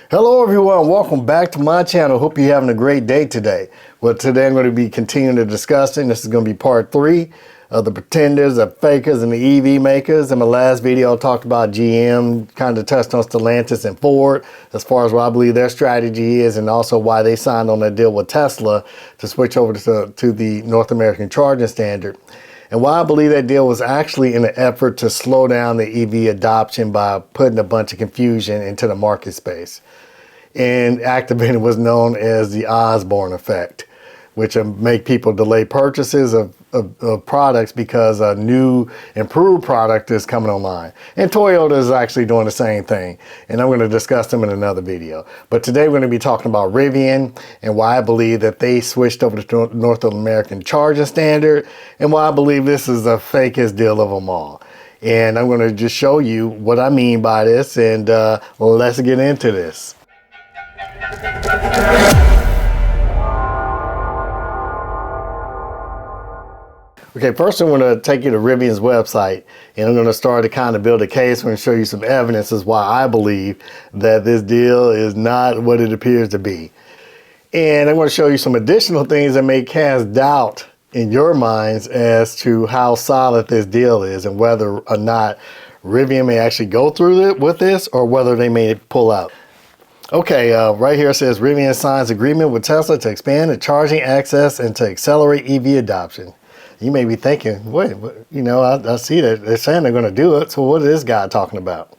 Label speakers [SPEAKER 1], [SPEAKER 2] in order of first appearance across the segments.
[SPEAKER 1] Hello everyone, welcome back to my channel. Hope you're having a great day today. Well, today I'm going to be continuing to discussing. This is going to be part 3 of the pretenders, the fakers, and the EV makers. In my last video, I talked about GM, kind of touched on Stellantis and Ford as far as what I believe their strategy is, and also why they signed on a deal with Tesla to switch over to the North American charging standard. And why I believe that deal was actually in an effort to slow down the EV adoption by putting a bunch of confusion into the market space. And activating what's known as the Osborne effect, which make people delay purchases of products because a new improved product is coming online. And Toyota is actually doing the same thing. And I'm going to discuss them in another video. But today we're going to be talking about Rivian and why I believe that they switched over to North American charging standard and why I believe this is the fakest deal of them all. And I'm going to just show you what I mean by this, and let's get into this. Okay, first I'm going to take you to Rivian's website, and I'm going to start to kind of build a case. I'm going to show you some evidence as why I believe that this deal is not what it appears to be. And I'm going to show you some additional things that may cast doubt in your minds as to how solid this deal is and whether or not Rivian may actually go through it with this or whether they may pull out. Okay, right here it says Rivian signs agreement with Tesla to expand the charging access and to accelerate EV adoption. You may be thinking, wait, you know, I see that they're saying they're going to do it, so what is this guy talking about?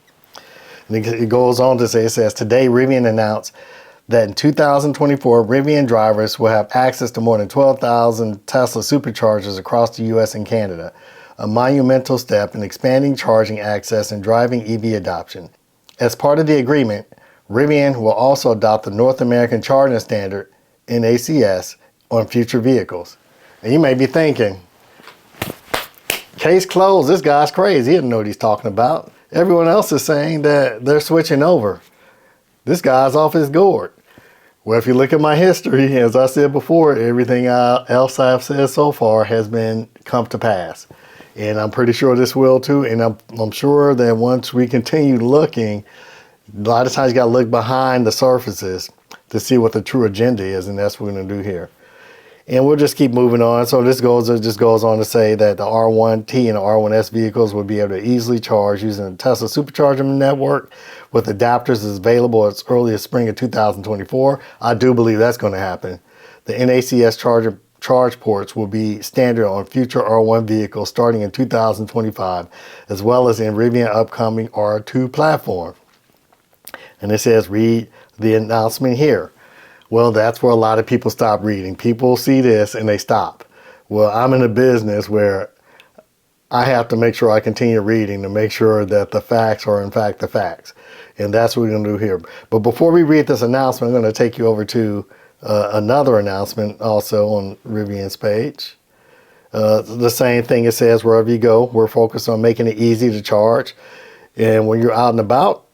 [SPEAKER 1] And it goes on to say, it says, today Rivian announced that in 2024, Rivian drivers will have access to more than 12,000 Tesla superchargers across the US and Canada, a monumental step in expanding charging access and driving EV adoption. As part of the agreement, Rivian will also adopt the North American charging standard, NACS, on future vehicles. And you may be thinking, case closed, this guy's crazy. He doesn't know what he's talking about. Everyone else is saying that they're switching over. This guy's off his gourd. Well, if you look at my history, as I said before, everything else I've said so far has been come to pass. And I'm pretty sure this will too. And I'm sure that once we continue looking, a lot of times you got to look behind the surfaces to see what the true agenda is, and that's what we're going to do here. And we'll just keep moving on. So this just goes on to say that the R1T and the R1S vehicles will be able to easily charge using the Tesla supercharger network with adapters as available as early as spring of 2024. I do believe that's going to happen. The NACS charge ports will be standard on future R1 vehicles starting in 2025, as well as in Rivian upcoming R2 platform. And it says, read the announcement here. Well, that's where a lot of people stop reading. People see this and they stop. Well, I'm in a business where I have to make sure I continue reading to make sure that the facts are in fact the facts. And that's what we're going to do here. But before we read this announcement, I'm going to take you over to another announcement also on Rivian's page. The same thing it says, wherever you go, we're focused on making it easy to charge. And when you're out and about,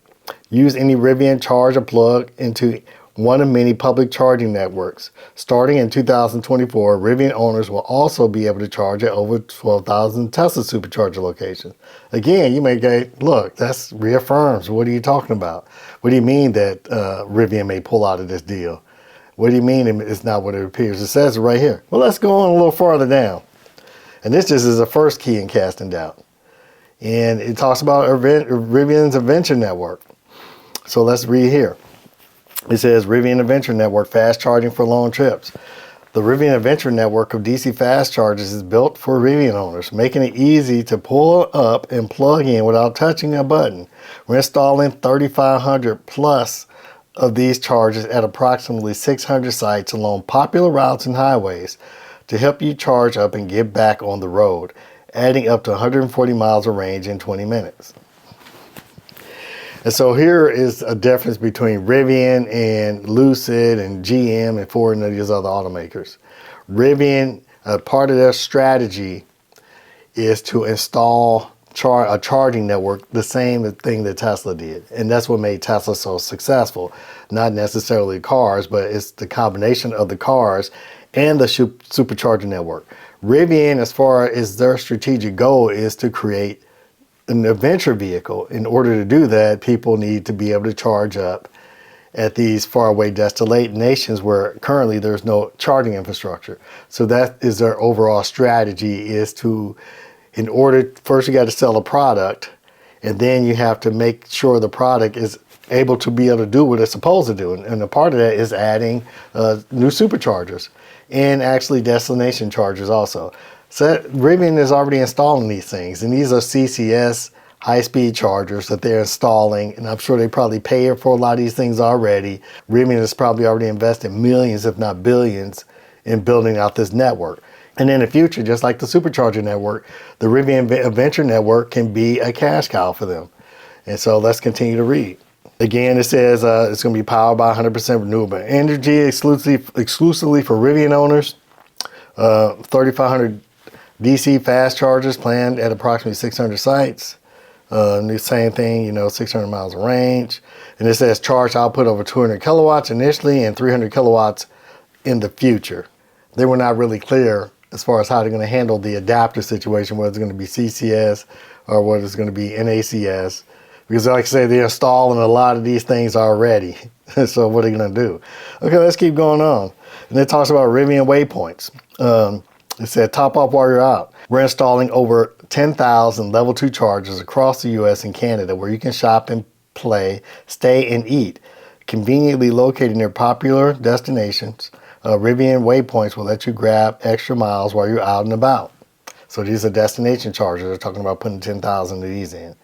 [SPEAKER 1] use any Rivian charger plug into one of many public charging networks. Starting in 2024, Rivian owners will also be able to charge at over 12,000 Tesla supercharger locations. Again, you may go, look, that reaffirms. What are you talking about? What do you mean that Rivian may pull out of this deal? What do you mean it's not what it appears? It says it right here. Well, let's go on a little farther down. And this just is the first key in casting doubt. And it talks about Rivian's Adventure Network. So let's read here. It says Rivian Adventure Network fast charging for long trips. The Rivian Adventure Network of DC fast chargers is built for Rivian owners, making it easy to pull up and plug in without touching a button. We're installing 3,500 plus of these chargers at approximately 600 sites along popular routes and highways to help you charge up and get back on the road, adding up to 140 miles of range in 20 minutes. And so here is a difference between Rivian and Lucid and GM and Ford and these other automakers. Rivian, part of their strategy is to install a charging network, the same thing that Tesla did. And that's what made Tesla so successful. Not necessarily cars, but it's the combination of the cars and the supercharger network. Rivian, as far as their strategic goal, is to create an adventure vehicle. In order to do that, people need to be able to charge up at these faraway destinations where currently there's no charging infrastructure. So that is their overall strategy, is to, in order, first you got to sell a product, and then you have to make sure the product is able to be able to do what it's supposed to do. And a part of that is adding new superchargers and actually destination chargers also. So Rivian is already installing these things, and these are CCS high-speed chargers that they're installing, and I'm sure they probably pay for a lot of these things already. Rivian has probably already invested millions, if not billions, in building out this network. And in the future, just like the supercharger network, the Rivian Venture Network can be a cash cow for them. And so let's continue to read. Again, it says it's going to be powered by 100% renewable energy exclusively for Rivian owners. 3,500 DC fast chargers planned at approximately 600 sites. The same thing, 600 miles of range. And it says charge output over 200 kilowatts initially and 300 kilowatts in the future. They were not really clear as far as how they're going to handle the adapter situation, whether it's going to be CCS or whether it's going to be NACS. Because like I say, they're installing a lot of these things already. So what are they going to do? Okay, let's keep going on. And it talks about Rivian waypoints. It said top off while you're out. We're installing over 10,000 level 2 chargers across the US and Canada where you can shop and play, stay and eat. Conveniently located near popular destinations, Rivian waypoints will let you grab extra miles while you're out and about. So these are destination chargers. They're talking about putting 10,000 of these in.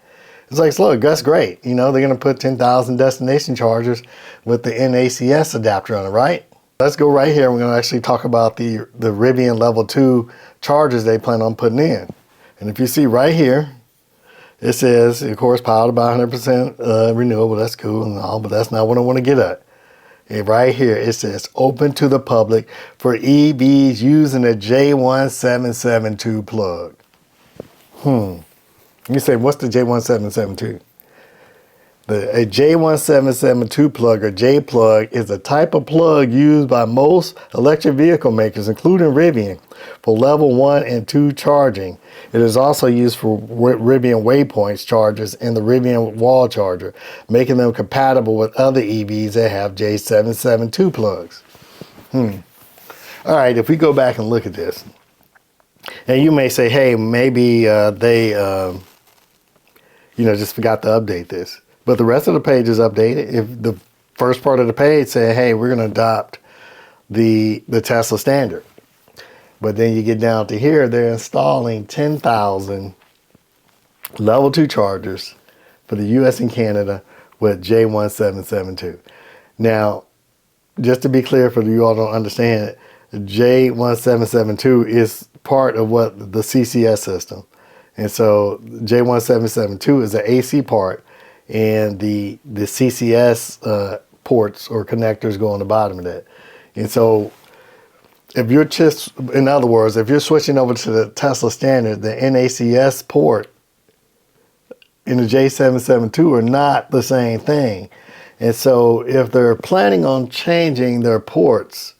[SPEAKER 1] It's like, look, that's great. They're going to put 10,000 destination chargers with the NACS adapter on it, right? Let's go right here. We're going to actually talk about the Rivian level 2 chargers they plan on putting in. And if you see right here, it says, of course, powered by 100% renewable. That's cool and all, but that's not what I want to get at. And right here, it says open to the public for EVs using a J1772 plug. You say, what's the J1772? A J1772 plug, or J-plug, is a type of plug used by most electric vehicle makers, including Rivian, for level 1 and 2 charging. It is also used for Rivian waypoints chargers and the Rivian wall charger, making them compatible with other EVs that have J772 plugs. All right, if we go back and look at this, and you may say, hey, maybe they just forgot to update this. But the rest of the page is updated. If the first part of the page say, hey, we're going to adopt the Tesla standard. But then you get down to here, they're installing 10,000 level 2 chargers for the US and Canada with J1772. Now, just to be clear for you all don't understand it, J1772 is part of what the CCS system. And so J1772 is the AC part, and the CCS ports or connectors go on the bottom of that. And so if you're just, in other words, if you're switching over to the Tesla standard, the NACS port and the J772 are not the same thing. And so if they're planning on changing their ports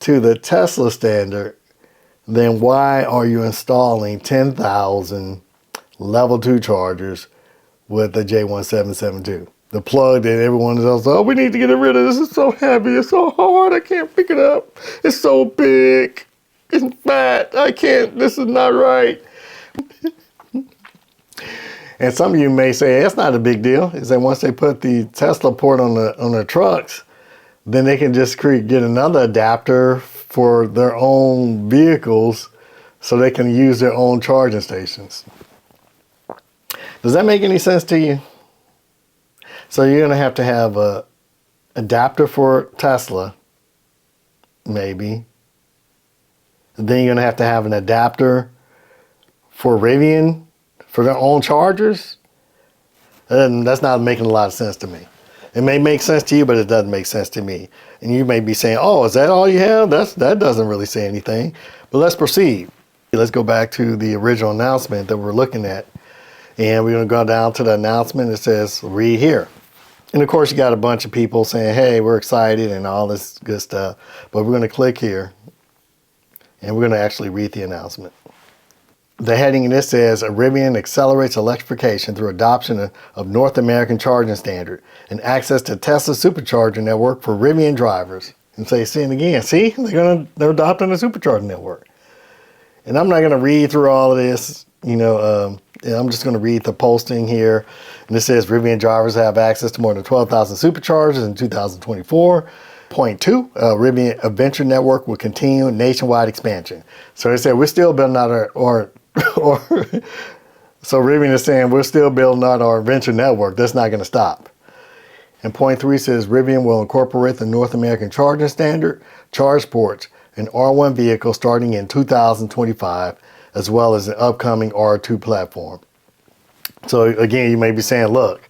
[SPEAKER 1] to the Tesla standard, then why are you installing 10,000 level 2 chargers with the J1772? The plug that everyone else, oh, we need to get rid of this. It's so heavy. It's so hard. I can't pick it up. It's so big. It's fat. I can't. This is not right. And some of you may say, it's not a big deal. Is that once they put the Tesla port on the trucks, then they can just get another adapter for their own vehicles so they can use their own charging stations. Does that make any sense to you? So you're going to have a adapter for Tesla, maybe. Then you're going to have an adapter for Rivian for their own chargers. And that's not making a lot of sense to me. It may make sense to you, but it doesn't make sense to me. And you may be saying, oh, is that all you have? That doesn't really say anything. But let's proceed. Let's go back to the original announcement that we're looking at. And we're going to go down to the announcement. It says, read here. And of course, you got a bunch of people saying, hey, we're excited and all this good stuff. But we're going to click here. And we're going to actually read the announcement. the heading in this says, Rivian accelerates electrification through adoption of North American charging standard and access to Tesla supercharger network for Rivian drivers. And say, see it again, see, they're adopting the supercharging network. And I'm not going to read through all of this, I'm just going to read the posting here. And this says Rivian drivers have access to more than 12,000 superchargers in 2024. Point two, Rivian Adventure Network will continue nationwide expansion. So they said we're still building out so Rivian is saying we're still building out our Adventure Network. That's not going to stop. And point three says Rivian will incorporate the North American charging standard, charge ports, and R1 vehicles starting in 2025, as well as an upcoming R2 platform. So again, you may be saying, look,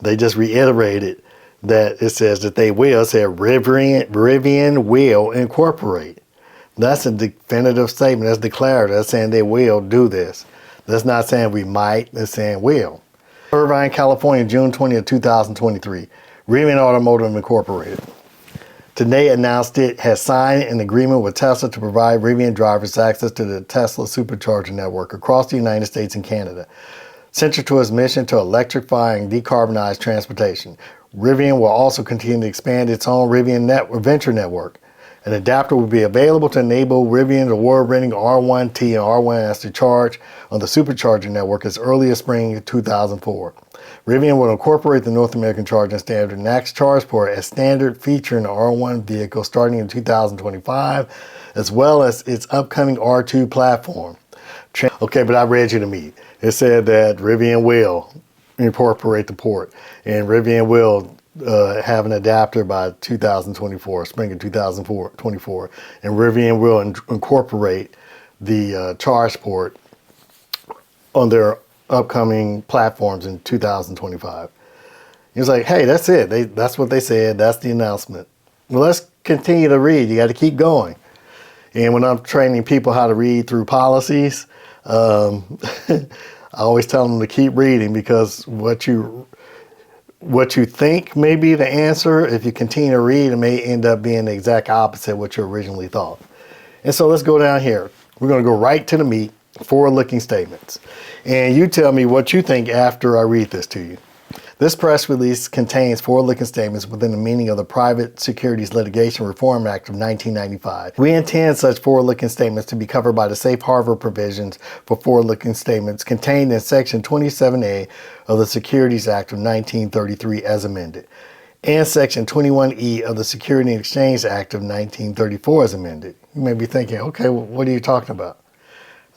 [SPEAKER 1] they just reiterated that it says that they will, Rivian will incorporate. That's a definitive statement. That's declarative. That's saying they will do this. That's not saying we might. That's saying will. Irvine, California, June 20th, 2023. Rivian Automotive Incorporated. Today announced it has signed an agreement with Tesla to provide Rivian drivers access to the Tesla supercharger network across the United States and Canada. Central to its mission to electrify and decarbonize transportation. Rivian will also continue to expand its own Rivian Adventure Network. An adapter will be available to enable Rivian's award-winning R1T and R1S to charge on the supercharger network as early as spring 2004. Rivian will incorporate the North American charging standard NACS charge port as standard feature in the R1 vehicle starting in 2025, as well as its upcoming R2 platform. Okay, but I read you the meat. It said that Rivian will incorporate the port, and Rivian will have an adapter by 2024, spring of 2024, and Rivian will incorporate the charge port on their upcoming platforms in 2025. He was like, hey, that's it. That's what they said. That's the announcement. Well, let's continue to read. You got to keep going. And when I'm training people how to read through policies, I always tell them to keep reading, because what you think may be the answer, if you continue to read, it may end up being the exact opposite of what you originally thought. And so let's go down here. We're going to go right to the meat, forward-looking statements. And you tell me what you think after I read this to you. This press release contains forward-looking statements within the meaning of the Private Securities Litigation Reform Act of 1995. We intend such forward-looking statements to be covered by the safe harbor provisions for forward-looking statements contained in Section 27A of the Securities Act of 1933 as amended, and Section 21E of the Securities and Exchange Act of 1934 as amended. You may be thinking, okay, well, what are you talking about?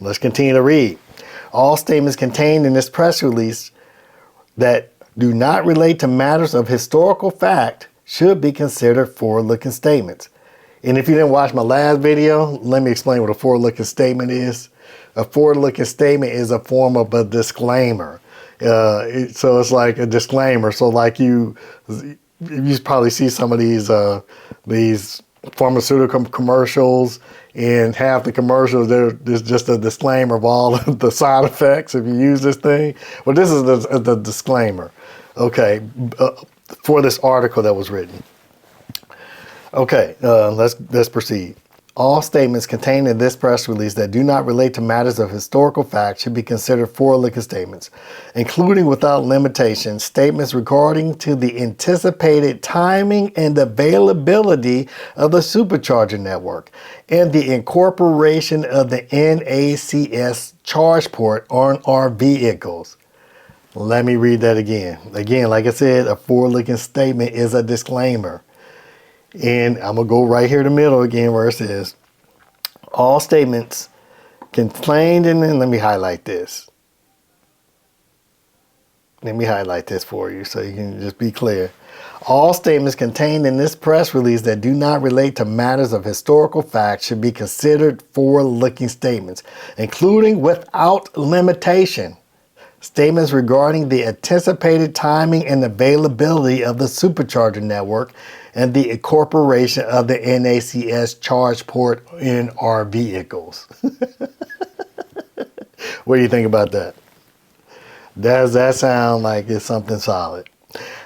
[SPEAKER 1] Let's continue to read. All statements contained in this press release that do not relate to matters of historical fact should be considered forward-looking statements. And if you didn't watch my last video, let me explain what a forward-looking statement is. A forward-looking statement is a form of a disclaimer. So it's like a disclaimer. So like you probably see some of these pharmaceutical commercials, and half the commercials there's just a disclaimer of all of the side effects if you use this thing. Well, this is the disclaimer, okay, for this article that was written. Okay, let's proceed. All statements contained in this press release that do not relate to matters of historical fact should be considered forward-looking statements, including without limitation statements regarding to the anticipated timing and availability of the supercharger network and the incorporation of the NACS charge port on our vehicles. Let me read that again. Again, like I said, a forward-looking statement is a disclaimer. And I'm going to go right here in the middle again where it says, all statements contained in, and let me highlight this. Let me highlight this for you so you can just be clear. All statements contained in this press release that do not relate to matters of historical fact should be considered forward-looking statements, including without limitation statements regarding the anticipated timing and availability of the supercharger network and the incorporation of the NACS charge port in our vehicles. What do you think about that? Does that sound like it's something solid?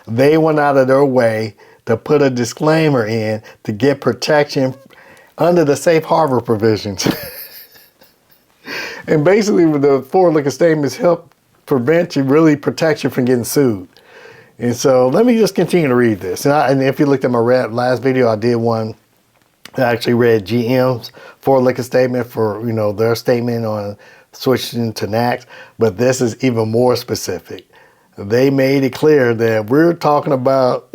[SPEAKER 1] They went out of their way to put a disclaimer in to get protection under the safe harbor provisions. And basically, the forward-looking statements help prevent you, really protect you from getting sued. And so let me just continue to read this. And if you looked at my last video, I did one. I actually read GM's forward-looking statement for, their statement on switching to NACS. But this is even more specific. They made it clear that we're talking about,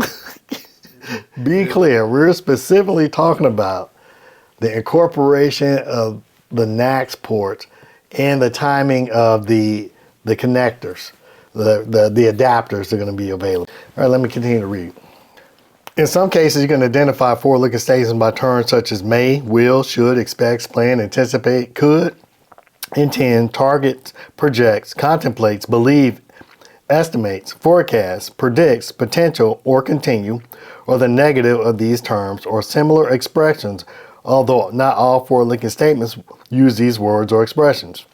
[SPEAKER 1] be clear, we're specifically talking about the incorporation of the NACS ports and the timing of the connectors, the adapters that are going to be available. All right, let me continue to read. In some cases, you can identify forward-looking statements by terms such as may, will, should, expects, plan, anticipate, could, intend, targets, projects, contemplates, believe, estimates, forecasts, predicts, potential, or continue, or the negative of these terms or similar expressions, although not all forward-looking statements use these words or expressions.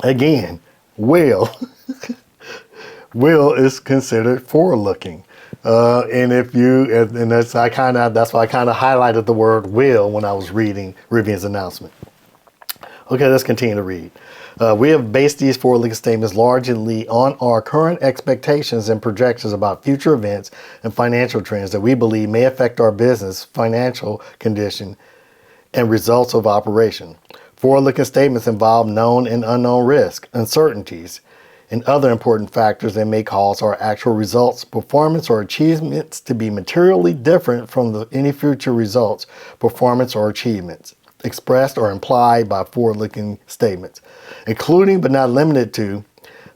[SPEAKER 1] Again, will is considered forward-looking. And if you, and that's why I kind of highlighted the word will when I was reading Rivian's announcement. Okay, let's continue to read. We have based these forward-looking statements largely on our current expectations and projections about future events and financial trends that we believe may affect our business, financial condition, and results of operation. Forward-looking statements involve known and unknown risks, uncertainties, and other important factors that may cause our actual results, performance, or achievements to be materially different from any future results, performance, or achievements expressed or implied by forward-looking statements, including but not limited to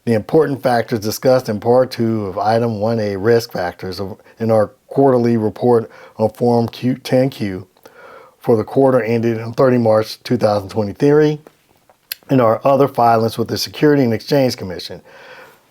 [SPEAKER 1] the important factors discussed in Part 2 of Item 1A, Risk Factors, in our quarterly report on Form 10Q for the quarter ended on 30 March 2023, and our other filings with the Securities and Exchange Commission.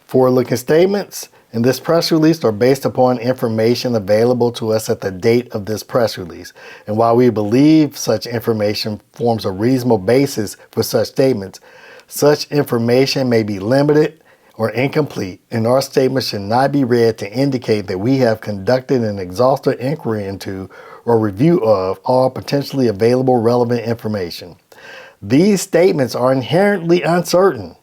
[SPEAKER 1] Forward-looking statements in this press release are based upon information available to us at the date of this press release. And while we believe such information forms a reasonable basis for such statements, such information may be limited or incomplete, and our statements should not be read to indicate that we have conducted an exhaustive inquiry into or review of all potentially available relevant information. These statements are inherently uncertain,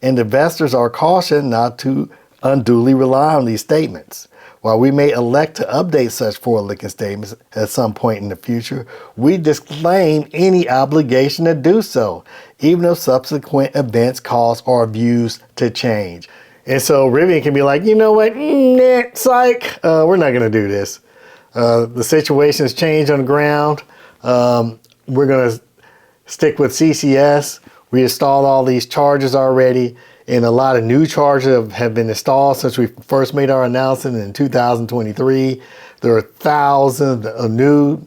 [SPEAKER 1] and investors are cautioned not to unduly rely on these statements. While we may elect to update such forward-looking statements at some point in the future, we disclaim any obligation to do so, even if subsequent events cause our views to change. And so Rivian can be like, you know what, psych, we're not going to do this. The situation has changed on the ground. We're going to stick with CCS. We installed all these chargers already, and a lot of new chargers have been installed since we first made our announcement in 2023. There are thousands of new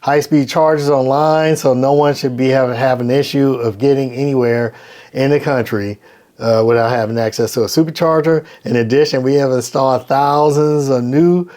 [SPEAKER 1] high-speed chargers online, so no one should be have an issue of getting anywhere in the country without having access to a supercharger. In addition, we have installed thousands of new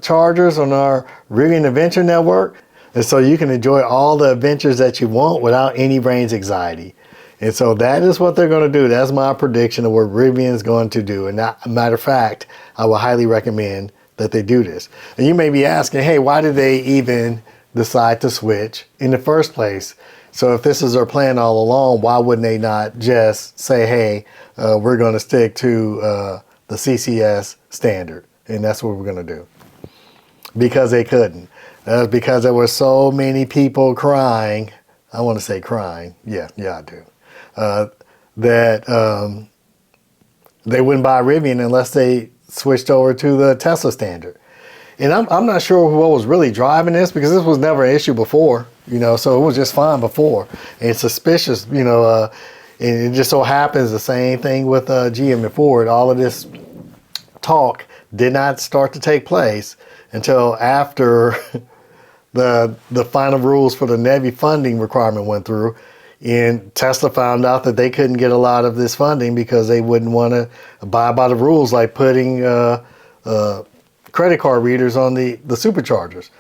[SPEAKER 1] chargers on our Rivian Adventure network. And so you can enjoy all the adventures that you want without any range anxiety. And so that is what they're going to do. That's my prediction of what Rivian is going to do. And matter of fact, I would highly recommend that they do this. And you may be asking, hey, why did they even decide to switch in the first place? So if this is their plan all along, why wouldn't they not just say, hey, we're going to stick to the CCS standard? And that's what we're going to do. Because they couldn't. That's because there were so many people crying. I want to say crying. Yeah, I do. That they wouldn't buy Rivian unless they switched over to the Tesla standard. And I'm not sure what was really driving this, because this was never an issue before, so it was just fine before. And it's suspicious, and it just so happens the same thing with GM and Ford. All of this talk did not start to take place until after the final rules for the NEVI funding requirement went through, and Tesla found out that they couldn't get a lot of this funding because they wouldn't want to abide by the rules, like putting credit card readers on the superchargers.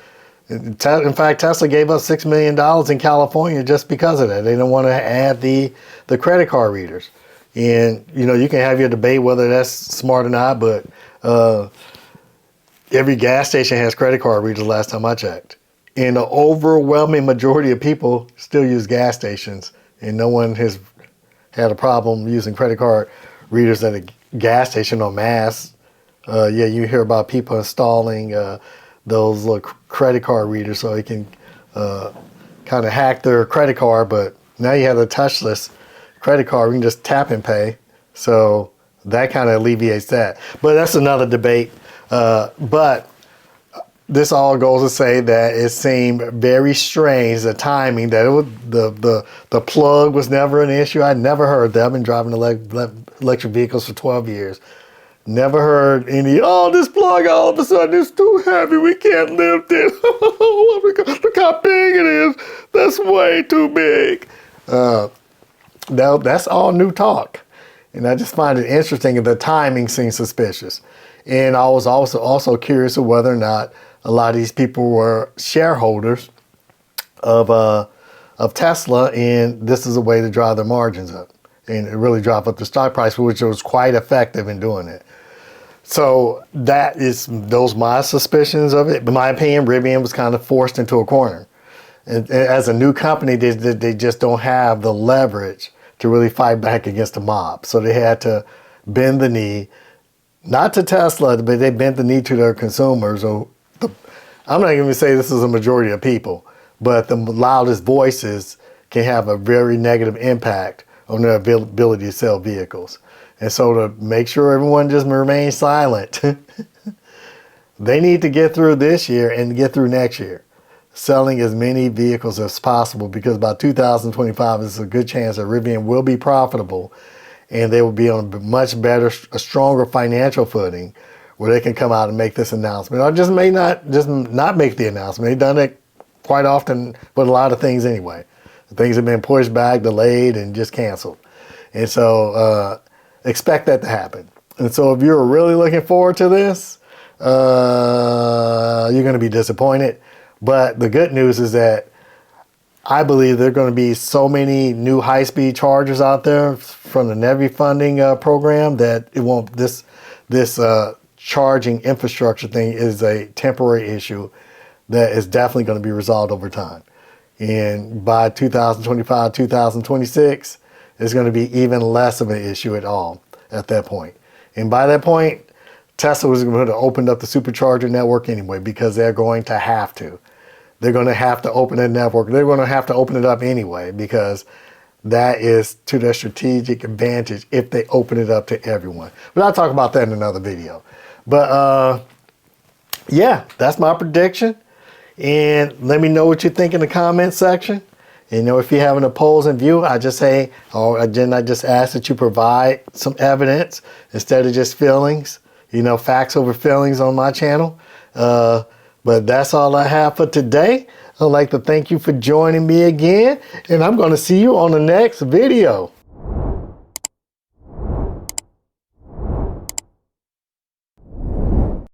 [SPEAKER 1] In fact, Tesla gave us $6 million in California just because of that. They don't want to add the credit card readers. And, you can have your debate whether that's smart or not, but every gas station has credit card readers last time I checked. And the overwhelming majority of people still use gas stations, and no one has had a problem using credit card readers at a gas station on mass. Yeah, you hear about people installing those little credit card readers so they can kind of hack their credit card, but now you have a touchless credit card. We can just tap and pay. So that kind of alleviates that. But that's another debate. But this all goes to say that it seemed very strange, the timing, that it was, the plug was never an issue. I never heard that. I've been driving electric vehicles for 12 years. Never heard any, oh, this plug all of a sudden is too heavy. We can't lift it. Look how big it is. That's way too big. That's all new talk. And I just find it interesting, and the timing seems suspicious. And I was also curious of whether or not a lot of these people were shareholders of Tesla, and this is a way to drive their margins up and really drive up the stock price, which was quite effective in doing it. So those my suspicions of it. In my opinion, Rivian was kind of forced into a corner. And as a new company, they just don't have the leverage to really fight back against the mob. So they had to bend the knee, not to Tesla, but they bent the knee to their consumers. I'm not even going to say this is a majority of people, but the loudest voices can have a very negative impact on their ability to sell vehicles. And so to make sure everyone just remains silent, they need to get through this year and get through next year, selling as many vehicles as possible, because by 2025, there's a good chance that Rivian will be profitable and they will be on a much better, a stronger financial footing where they can come out and make this announcement, or just not make the announcement. They've done it quite often with a lot of things anyway. Things have been pushed back, delayed, and just canceled. And so expect that to happen. And so if you're really looking forward to this, you're going to be disappointed. But the good news is that I believe there are going to be so many new high-speed chargers out there from the NEVI funding program that it won't. This charging infrastructure thing is a temporary issue that is definitely going to be resolved over time. And by 2025, 2026, it's going to be even less of an issue at all at that point. And by that point, Tesla was going to open up the supercharger network anyway, because they're going to have to. They're going to have to open that network. They're going to have to open it up anyway, because that is to their strategic advantage if they open it up to everyone. But I'll talk about that in another video. But yeah, that's my prediction. And let me know what you think in the comment section. You know, if you have an opposing view, I just say, or again, I just ask that you provide some evidence instead of just feelings. You know, facts over feelings on my channel. But that's all I have for today. I'd like to thank you for joining me again, and I'm going to see you on the next video.